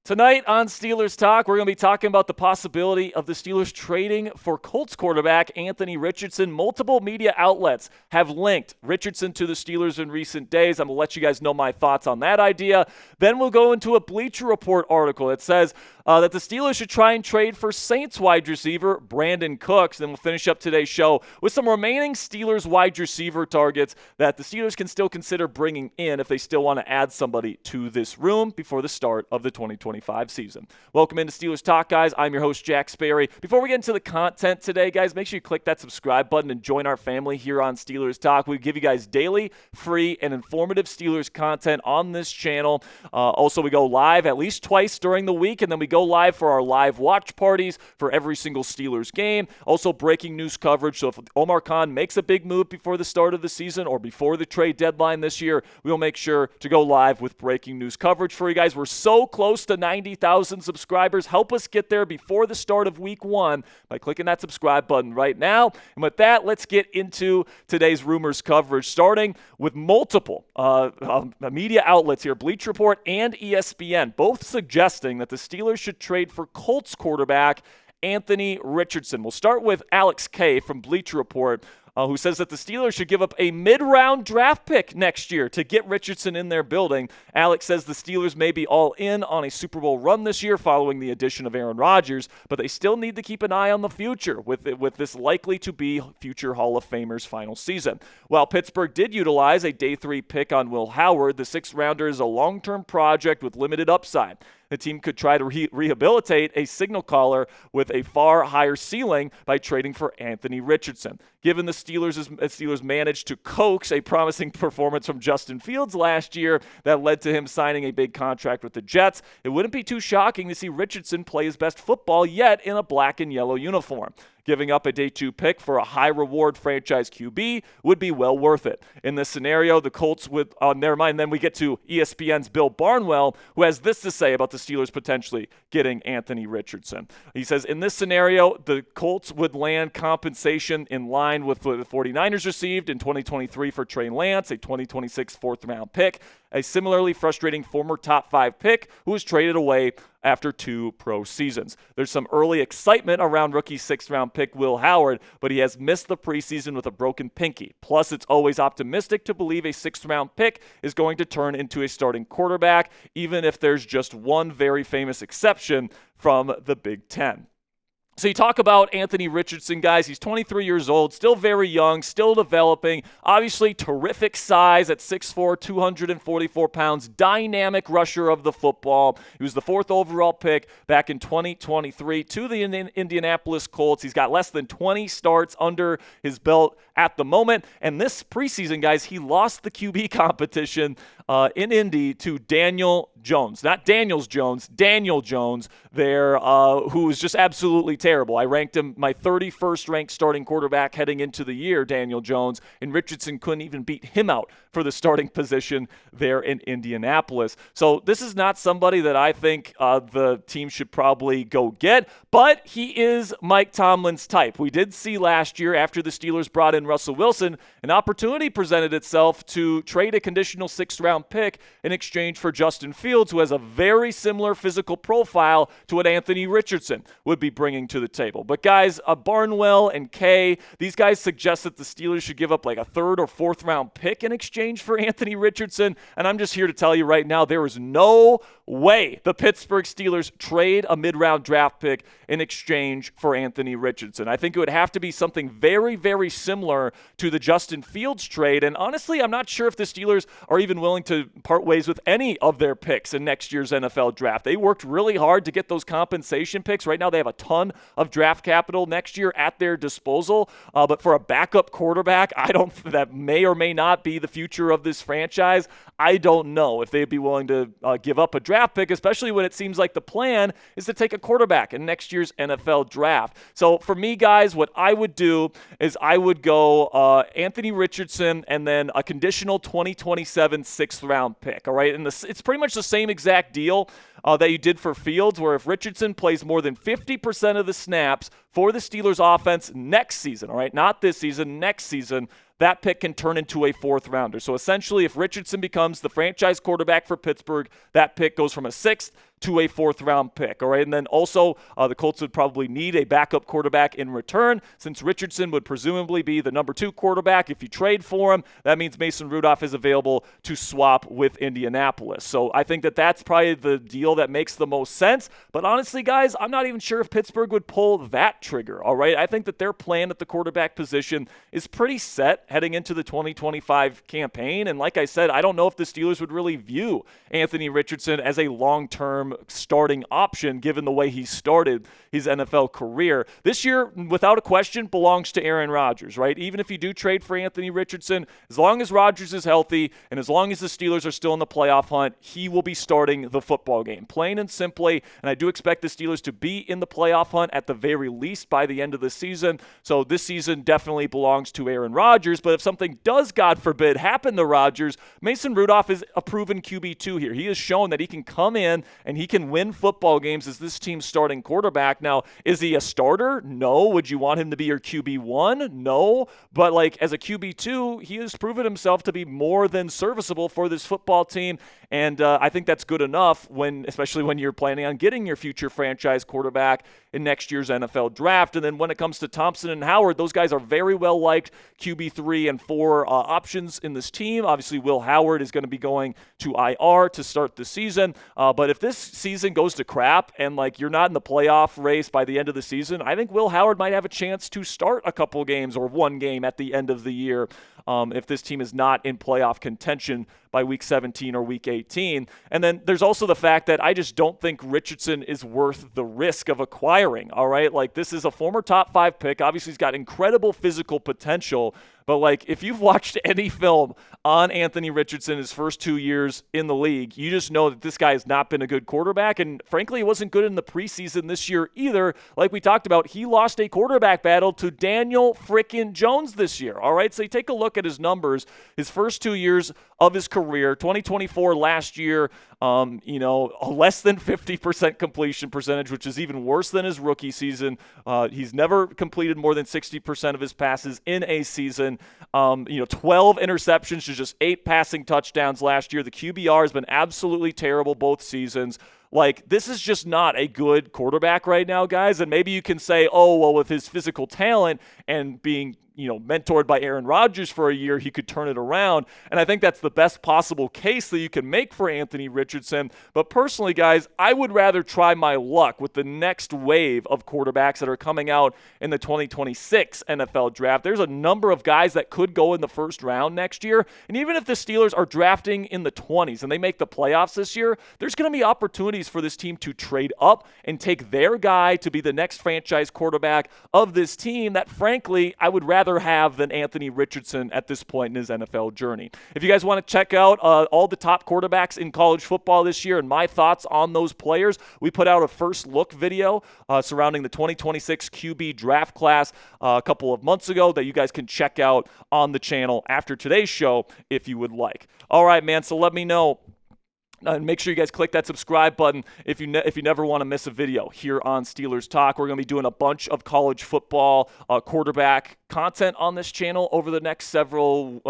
Tonight on Steelers Talk, we're going to be talking about the possibility of the Steelers trading for Colts quarterback Anthony Richardson. Multiple media outlets have linked Richardson to the Steelers in recent days. I'm going to let you guys know my thoughts on that idea. Then we'll go into a Bleacher Report article that says that the Steelers should try and trade for Saints wide receiver Brandin Cooks. Then we'll finish up today's show with some remaining Steelers wide receiver targets that the Steelers can still consider bringing in if they still want to add somebody to this room before the start of the 2025 season. Welcome into Steelers Talk, guys. I'm your host, Jack Sperry. Before we get into the content today, guys, make sure you click that subscribe button and join our family here on Steelers Talk. We give you guys daily, free, and informative Steelers content on this channel. Also, we go live at least twice during the week, and then we go live for our live watch parties for every single Steelers game. Also, breaking news coverage. So if Omar makes a big move before the start of the season or before the trade deadline this year, we'll make sure to go live with breaking news coverage for you guys. We're so close to 90,000 subscribers. Help us get there before the start of week 1 by clicking that subscribe button right now. And with that, let's get into today's rumors coverage, starting with multiple media outlets here, Bleacher Report and ESPN, both suggesting that the Steelers should trade for Colts quarterback Anthony Richardson. We'll start with Alex K from Bleacher Report, who says that the Steelers should give up a mid-round draft pick next year to get Richardson in their building. Alex says the Steelers may be all in on a Super Bowl run this year following the addition of Aaron Rodgers, but they still need to keep an eye on the future with this likely to be future Hall of Famers' final season. While Pittsburgh did utilize a day 3 pick on Will Howard, the 6th-rounder is a long-term project with limited upside. The team could try to rehabilitate a signal caller with a far higher ceiling by trading for Anthony Richardson. Given the Steelers managed to coax a promising performance from Justin Fields last year that led to him signing a big contract with the Jets, it wouldn't be too shocking to see Richardson play his best football yet in a black and yellow uniform. Giving up a day 2 pick for a high-reward franchise QB would be well worth it. In this scenario, the Colts would, on their mind, then we get to ESPN's Bill Barnwell, who has this to say about the Steelers potentially getting Anthony Richardson. He says, in this scenario, the Colts would land compensation in line with what the 49ers received in 2023 for Trey Lance, a 2026 4th-round pick, a similarly frustrating former top 5 pick who was traded away after 2 pro seasons. There's some early excitement around rookie 6th-round pick Will Howard, but he has missed the preseason with a broken pinky. Plus, it's always optimistic to believe a 6th-round pick is going to turn into a starting quarterback, even if there's just one very famous exception from the Big Ten. So you talk about Anthony Richardson, guys. He's 23 years old, still very young, still developing. Obviously, terrific size at 6'4", 244 pounds, dynamic rusher of the football. He was the 4th overall pick back in 2023 to the Indianapolis Colts. He's got less than 20 starts under his belt at the moment. And this preseason, guys, he lost the QB competition in Indy to Daniel Jones. Not Daniels Jones, Daniel Jones there, who was just absolutely terrible. I ranked him my 31st ranked starting quarterback heading into the year, Daniel Jones, and Richardson couldn't even beat him out for the starting position there in Indianapolis. So this is not somebody that I think the team should probably go get, but he is Mike Tomlin's type. We did see last year after the Steelers brought in Russell Wilson, an opportunity presented itself to trade a conditional 6th-round pick in exchange for Justin Fields, who has a very similar physical profile to what Anthony Richardson would be bringing to the table. But guys, Barnwell and Kay, these guys suggest that the Steelers should give up like a 3rd or 4th-round pick in exchange for Anthony Richardson, and I'm just here to tell you right now, there is no way the Pittsburgh Steelers trade a mid-round draft pick in exchange for Anthony Richardson. I think it would have to be something very, very similar to the Justin Fields trade, and honestly, I'm not sure if the Steelers are even willing to part ways with any of their picks in next year's NFL draft. They worked really hard to get those compensation picks. Right now, they have a ton of draft capital next year at their disposal, but for a backup quarterback, that may or may not be the future of this franchise. I don't know if they'd be willing to give up a draft pick, especially when it seems like the plan is to take a quarterback in next year's NFL draft. So for me, guys, what I would do is I would go Anthony Richardson and then a conditional 2027 6th-round pick, all right? And it's pretty much the same exact deal that you did for Fields, where if Richardson plays more than 50% of the snaps for the Steelers offense next season, all right, not this season, next season, that pick can turn into a fourth rounder. So essentially, if Richardson becomes the franchise quarterback for Pittsburgh, that pick goes from a sixth to a fourth-round pick, all right? And then also, the Colts would probably need a backup quarterback in return, since Richardson would presumably be the number 2 quarterback. If you trade for him, that means Mason Rudolph is available to swap with Indianapolis. So I think that that's probably the deal that makes the most sense. But honestly, guys, I'm not even sure if Pittsburgh would pull that trigger, all right? I think that their plan at the quarterback position is pretty set heading into the 2025 campaign. And like I said, I don't know if the Steelers would really view Anthony Richardson as a long-term starting option given the way he started his NFL career. This year, without a question, belongs to Aaron Rodgers, right? Even if you do trade for Anthony Richardson, as long as Rodgers is healthy and as long as the Steelers are still in the playoff hunt, he will be starting the football game, plain and simply. And I do expect the Steelers to be in the playoff hunt at the very least by the end of the season. So this season definitely belongs to Aaron Rodgers. But if something does, God forbid, happen to Rodgers, Mason Rudolph is a proven QB2 here. He has shown that he can come in and he can win football games as this team's starting quarterback. Now, is he a starter? No. Would you want him to be your QB1? No. But like as a QB2, he has proven himself to be more than serviceable for this football team. And I think that's good enough especially when you're planning on getting your future franchise quarterback in next year's NFL draft. And then when it comes to Thompson and Howard, those guys are very well liked QB3 and 4 options in this team. Obviously, Will Howard is going to be going to IR to start the season. But if this season goes to crap and like you're not in the playoff race by the end of the season, I think Will Howard might have a chance to start a couple games or one game at the end of the year if this team is not in playoff contention by week 17 or week 18. And then there's also the fact that I just don't think Richardson is worth the risk of acquiring, all right? Like, this is a former top 5 pick. Obviously, he's got incredible physical potential. But, like, if you've watched any film on Anthony Richardson his first 2 years in the league, you just know that this guy has not been a good quarterback. And, frankly, he wasn't good in the preseason this year either. Like we talked about, he lost a quarterback battle to Daniel frickin' Jones this year, all right? So you take a look at his numbers, his first 2 years of his career, 2024 last year, a less than 50% completion percentage, which is even worse than his rookie season. He's never completed more than 60% of his passes in a season. 12 interceptions to just 8 passing touchdowns last year. The QBR has been absolutely terrible both seasons. Like, this is just not a good quarterback right now, guys. And maybe you can say, oh, well, with his physical talent and being mentored by Aaron Rodgers for a year, he could turn it around. And I think that's the best possible case that you can make for Anthony Richardson. But personally, guys, I would rather try my luck with the next wave of quarterbacks that are coming out in the 2026 NFL draft. There's a number of guys that could go in the first round next year. And even if the Steelers are drafting in the 20s and they make the playoffs this year, there's going to be opportunities for this team to trade up and take their guy to be the next franchise quarterback of this team that, frankly, I would rather have than Anthony Richardson at this point in his NFL journey. If you guys want to check out all the top quarterbacks in college football this year and my thoughts on those players, we put out a first look video surrounding the 2026 QB draft class a couple of months ago that you guys can check out on the channel after today's show if you would like. All right, man, so let me know. And make sure you guys click that subscribe button if you never want to miss a video here on Steelers Talk. We're going to be doing a bunch of college football quarterback content on this channel over the next several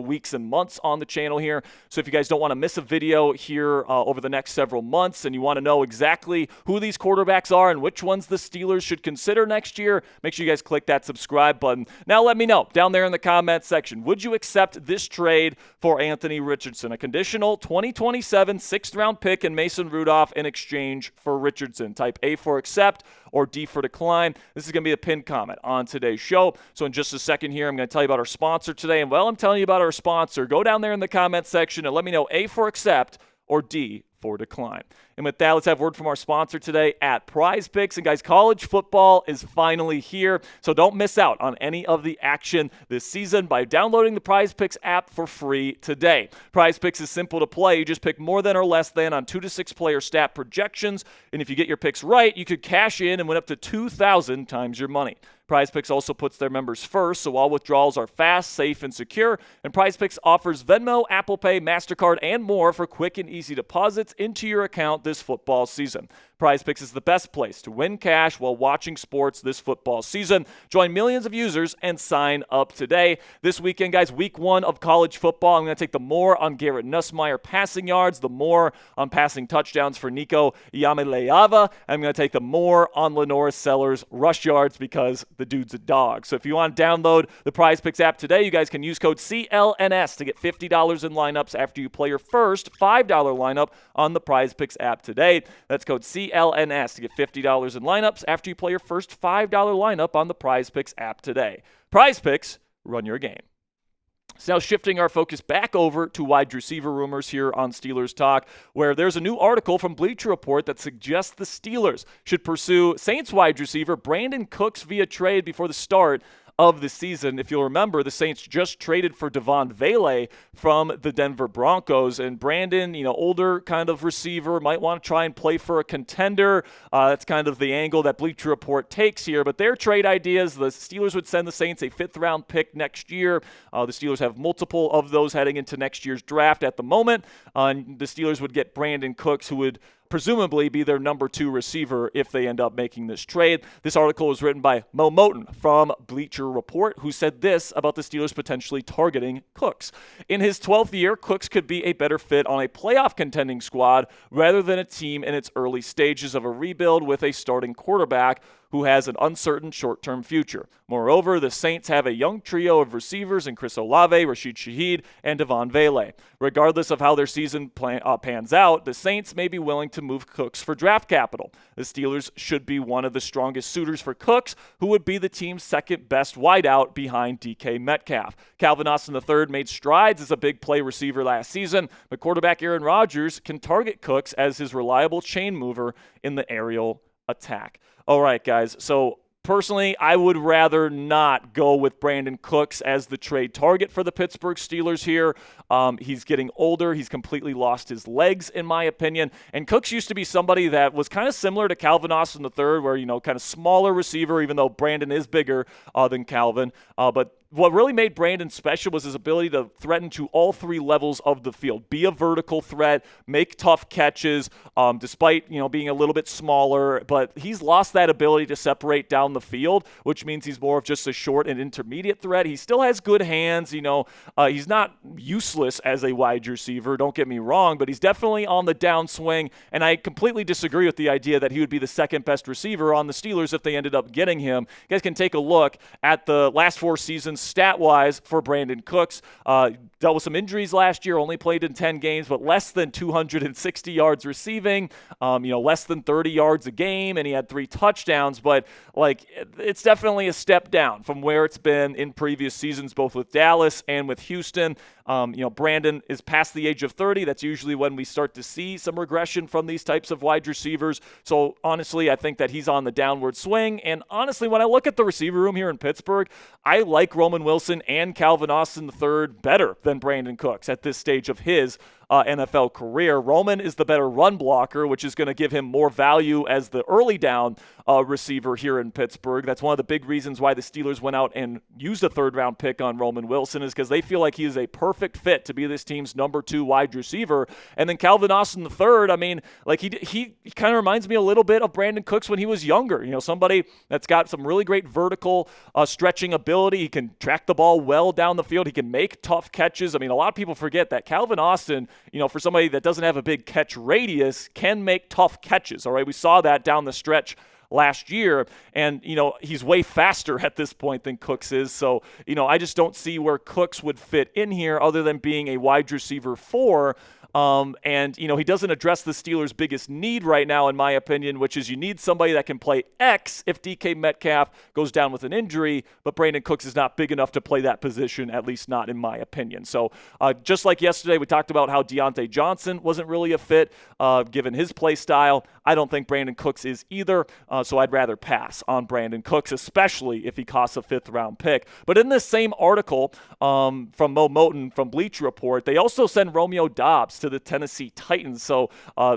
weeks and months on the channel here. So if you guys don't want to miss a video here over the next several months and you want to know exactly who these quarterbacks are and which ones the Steelers should consider next year, make sure you guys click that subscribe button. Now let me know down there in the comment section, would you accept this trade for Anthony Richardson, a conditional 2027 sixth-round pick and Mason Rudolph in exchange for Richardson? Type A for accept or D for decline. This is going to be a pinned comment on today's show. So in just a second here, I'm going to tell you about our sponsor today. And while I'm telling you about our sponsor, go down there in the comment section and let me know A for accept or D for decline. And with that, let's have word from our sponsor today at Prize Picks. And guys, college football is finally here, so don't miss out on any of the action this season by downloading the Prize Picks app for free today. Prize Picks is simple to play. You just pick more than or less than on 2 to 6 player stat projections, and if you get your picks right, you could cash in and win up to 2,000 times your money. PrizePicks also puts their members first, so all withdrawals are fast, safe, and secure. And PrizePicks offers Venmo, Apple Pay, MasterCard, and more for quick and easy deposits into your account this football season. PrizePicks is the best place to win cash while watching sports this football season. Join millions of users and sign up today. This weekend, guys, week 1 of college football. I'm going to take the more on Garrett Nussmeier passing yards, the more on passing touchdowns for Nico Iamaleava. I'm going to take the more on Lenore Sellers rush yards because the dude's a dog. So if you want to download the PrizePicks app today, you guys can use code CLNS to get $50 in lineups after you play your first $5 lineup on the PrizePicks app today. That's code CLNS to get $50 in lineups after you play your first $5 lineup on the PrizePicks app today. PrizePicks, run your game. So now shifting our focus back over to wide receiver rumors here on Steelers Talk, where there's a new article from Bleacher Report that suggests the Steelers should pursue Saints wide receiver Brandin Cooks via trade before the start of the season. If you'll remember, the Saints just traded for Devon Vele from the Denver Broncos, and Brandin, older kind of receiver, might want to try and play for a contender. That's kind of the angle that Bleacher Report takes here, but their trade ideas, the Steelers would send the Saints a 5th-round pick next year. The Steelers have multiple of those heading into next year's draft at the moment. The Steelers would get Brandin Cooks, who would presumably be their number 2 receiver if they end up making this trade. This article was written by Moton from Bleacher Report, who said this about the Steelers potentially targeting Cooks. In his 12th year, Cooks could be a better fit on a playoff contending squad rather than a team in its early stages of a rebuild with a starting quarterback who has an uncertain short-term future. Moreover, the Saints have a young trio of receivers in Chris Olave, Rashid Shaheed, and Devon Vele. Regardless of how their season pans out, the Saints may be willing to move Cooks for draft capital. The Steelers should be one of the strongest suitors for Cooks, who would be the team's second-best wideout behind DK Metcalf. Calvin Austin III made strides as a big play receiver last season, but quarterback Aaron Rodgers can target Cooks as his reliable chain mover in the aerial attack. All right, guys, so personally, I would rather not go with Brandin Cooks as the trade target for the Pittsburgh Steelers here. He's getting older. He's completely lost his legs, in my opinion. And Cooks used to be somebody that was kind of similar to Calvin Austin III, where, kind of smaller receiver, even though Brandin is bigger than Calvin. But what really made Brandin special was his ability to threaten to all 3 levels of the field, be a vertical threat, make tough catches, despite, being a little bit smaller. But he's lost that ability to separate down the field, which means he's more of just a short and intermediate threat. He still has good hands. He's not useless as a wide receiver, don't get me wrong, but he's definitely on the downswing. And I completely disagree with the idea that he would be the second best receiver on the Steelers if they ended up getting him. You guys can take a look at the last 4 seasons stat-wise for Brandin Cooks. Dealt with some injuries last year, only played in 10 games, but less than 260 yards receiving, less than 30 yards a game, and he had 3 touchdowns. But, it's definitely a step down from where it's been in previous seasons, both with Dallas and with Houston. Brandin is past the age of 30. That's usually when we start to see some regression from these types of wide receivers. So, honestly, I think that he's on the downward swing. And, honestly, when I look at the receiver room here in Pittsburgh, I like Roman Wilson and Calvin Austin III better than Brandin Cooks at this stage of his NFL career. Roman is the better run blocker, which is going to give him more value as the early down receiver here in Pittsburgh. That's one of the big reasons why the Steelers went out and used a 3rd-round pick on Roman Wilson, is because they feel like he is a perfect fit to be this team's number 2 wide receiver. And then Calvin Austin III, he kind of reminds me a little bit of Brandin Cooks when he was younger. Somebody that's got some really great vertical stretching ability. He can track the ball well down the field. He can make tough catches. A lot of people forget that Calvin Austin, for somebody that doesn't have a big catch radius, can make tough catches. All right, we saw that down the stretch last year, and he's way faster at this point than Cooks is. So I just don't see where Cooks would fit in here other than being a wide receiver 4. And he doesn't address the Steelers' biggest need right now, in my opinion, which is you need somebody that can play X if DK Metcalf goes down with an injury, but Brandin Cooks is not big enough to play that position, at least not in my opinion. So just like yesterday, we talked about how Deontay Johnson wasn't really a fit given his play style. I don't think Brandin Cooks is either, so I'd rather pass on Brandin Cooks, especially if he costs a 5th-round pick. But in this same article from Moton from Bleacher Report, they also send Romeo Doubs to the Tennessee Titans. So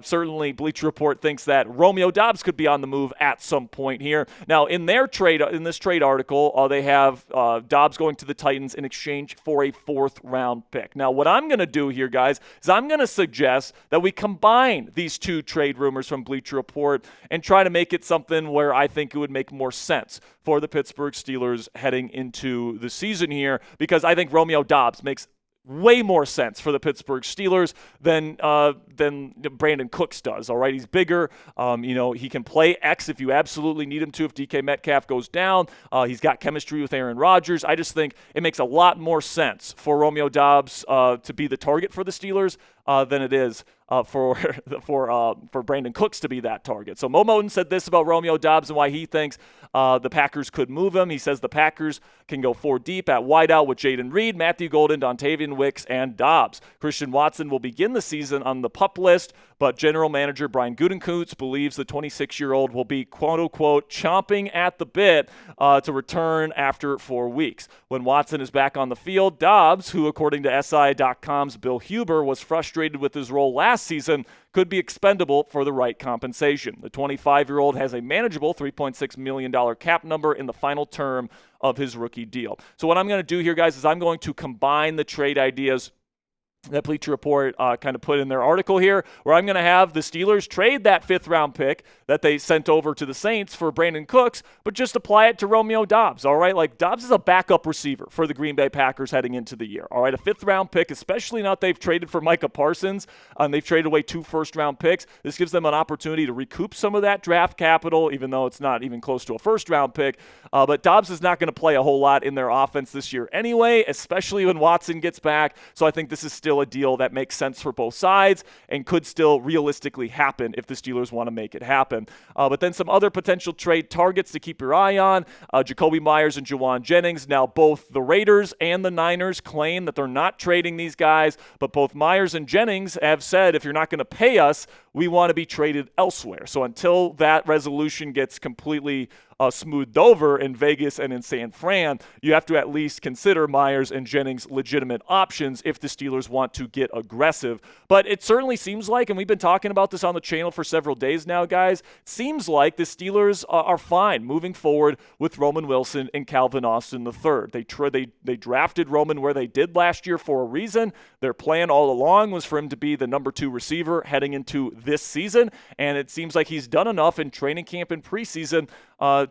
certainly Bleacher Report thinks that Romeo Doubs could be on the move at some point here. Now, in this trade article, they have Doubs going to the Titans in exchange for a 4th-round pick. Now, what I'm going to do here, guys, is I'm going to suggest that we combine these two trade rumors from Bleacher Report and try to make it something where I think it would make more sense for the Pittsburgh Steelers heading into the season here, because I think Romeo Doubs makes way more sense for the Pittsburgh Steelers than Brandin Cooks does. All right, he's bigger. He can play X if you absolutely need him to. If DK Metcalf goes down, he's got chemistry with Aaron Rodgers. I just think it makes a lot more sense for Romeo Doubs to be the target for the Steelers than it is for Brandin Cooks to be that target. So Moton said this about Romeo Doubs and why he thinks the Packers could move him. He says the Packers can go 4 deep at wideout with Jayden Reed, Matthew Golden, Dontayvion Wicks, and Doubs. Christian Watson will begin the season on the PUP list, but general manager Brian Gutekunst believes the 26-year-old will be quote-unquote chomping at the bit to return after 4 weeks. When Watson is back on the field, Doubs, who according to SI.com's Bill Huber was frustrated with his role last season, could be expendable for the right compensation. The 25-year-old has a manageable $3.6 million cap number in the final term of his rookie deal. So what I'm going to do here, guys, is I'm going to combine the trade ideas that Bleacher Report kind of put in their article here, where I'm going to have the Steelers trade that 5th-round pick that they sent over to the Saints for Brandin Cooks, but just apply it to Romeo Doubs, all right? Like, Doubs is a backup receiver for the Green Bay Packers heading into the year, all right? A 5th-round pick, especially now that they've traded for Micah Parsons, and they've traded away 2 first-round picks. This gives them an opportunity to recoup some of that draft capital, even though it's not even close to a first-round pick. But Doubs is not going to play a whole lot in their offense this year anyway, especially when Watson gets back. So I think this is still a deal that makes sense for both sides and could still realistically happen if the Steelers want to make it happen. But then some other potential trade targets to keep your eye on. Jacoby Myers and Juwan Jennings. Now both the Raiders and the Niners claim that they're not trading these guys, but both Myers and Jennings have said if you're not going to pay us, we want to be traded elsewhere. So until that resolution gets completely smoothed over in Vegas and in San Fran, you have to at least consider Myers and Jennings legitimate options if the Steelers want to get aggressive. But it certainly seems like, and we've been talking about this on the channel for several days now, guys, it seems like the Steelers are fine moving forward with Roman Wilson and Calvin Austin III. They drafted Roman where they did last year for a reason. Their plan all along was for him to be the number 2 receiver heading into this season, and it seems like he's done enough in training camp and preseason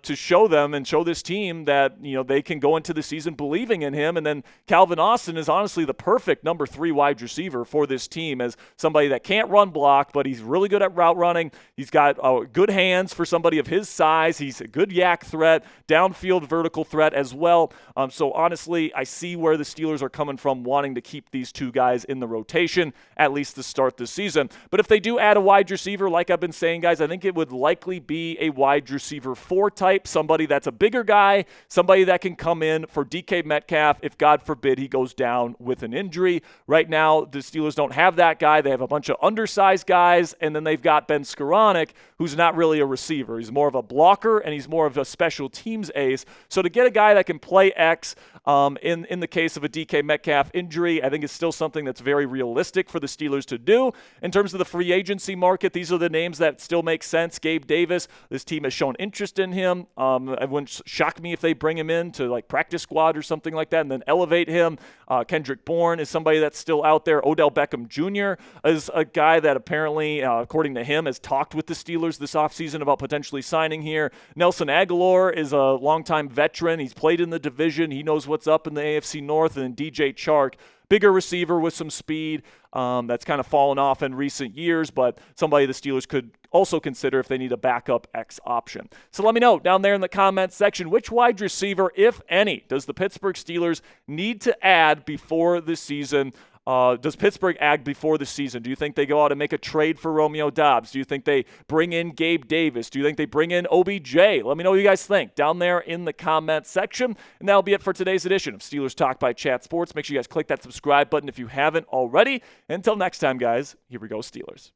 to show them and show this team that they can go into the season believing in him. And then Calvin Austin is honestly the perfect number 3 wide receiver for this team as somebody that can't run block, but he's really good at route running. He's got good hands for somebody of his size. He's a good yak threat, downfield vertical threat as well. So honestly, I see where the Steelers are coming from wanting to keep these 2 guys in the rotation, at least to start the season. But if they do add a wide receiver, like I've been saying, guys, I think it would likely be a wide receiver 4 type, somebody that's a bigger guy, somebody that can come in for DK Metcalf if, God forbid, he goes down with an injury. Right now, the Steelers don't have that guy. They have a bunch of undersized guys, and then they've got Ben Skoranek, who's not really a receiver. He's more of a blocker, and he's more of a special teams ace. So to get a guy that can play X in the case of a DK Metcalf injury, I think is still something that's very realistic for the Steelers to do. In terms of the free agency market, these are the names that still make sense. Gabe Davis, this team has shown interest in him. It wouldn't shock me if they bring him in to like practice squad or something like that and then elevate him. Kendrick Bourne is somebody that's still out there. Odell Beckham Jr. is a guy that apparently, according to him, has talked with the Steelers this offseason about potentially signing here. Nelson Aguilar is a longtime veteran. He's played in the division. He knows what's up in the AFC North. And then DJ Chark, bigger receiver with some speed that's kind of fallen off in recent years, but somebody the Steelers could also consider if they need a backup X option. So let me know down there in the comments section, which wide receiver, if any, does the Pittsburgh Steelers need to add before the season? Does Pittsburgh add before the season? Do you think they go out and make a trade for Romeo Doubs? Do you think they bring in Gabe Davis? Do you think they bring in OBJ? Let me know what you guys think down there in the comment section. And that'll be it for today's edition of Steelers Talk by Chat Sports. Make sure you guys click that subscribe button if you haven't already. Until next time, guys, here we go, Steelers.